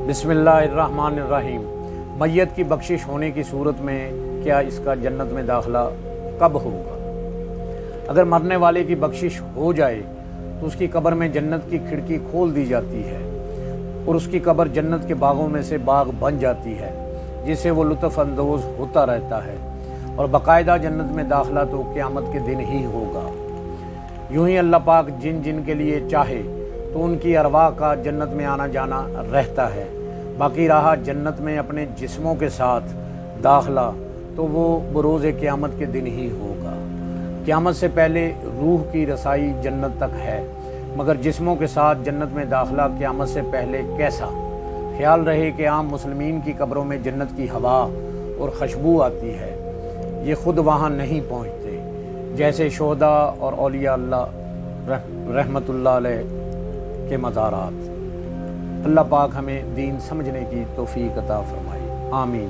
बिस्मिल्लाहिर्रहमानिर्रहीम। मैयत की बख्शिश होने की सूरत में क्या इसका जन्नत में दाखिला कब होगा? अगर मरने वाले की बख्शिश हो जाए तो उसकी कब्र में जन्नत की खिड़की खोल दी जाती है और उसकी कब्र जन्नत के बागों में से बाग बन जाती है, जिससे वो लुत्फ़ अंदोज़ होता रहता है और बाकायदा जन्नत में दाखिला तो क़यामत के दिन ही होगा। यूं ही अल्लाह पाक जिन जिन के लिए चाहे तो उनकी अरवाह का जन्नत में आना जाना रहता है। बाकी रहा जन्नत में अपने जिस्मों के साथ दाखिला तो वो बरोज़ क़यामत के दिन ही होगा। क़यामत से पहले रूह की रसाई जन्नत तक है, मगर जिस्मों के साथ जन्नत में दाखिला क़यामत से पहले कैसा? ख्याल रहे कि आम मुसलमीन की कब्रों में जन्नत की हवा और खुशबू आती है, ये ख़ुद वहाँ नहीं पहुँचते जैसे शोहदा और औलिया अल्लाह रहमतुल्लाह अलैह के मज़ारात। अल्लाह पाक हमें दीन समझने की तौफीक अता फरमाए। आमीन।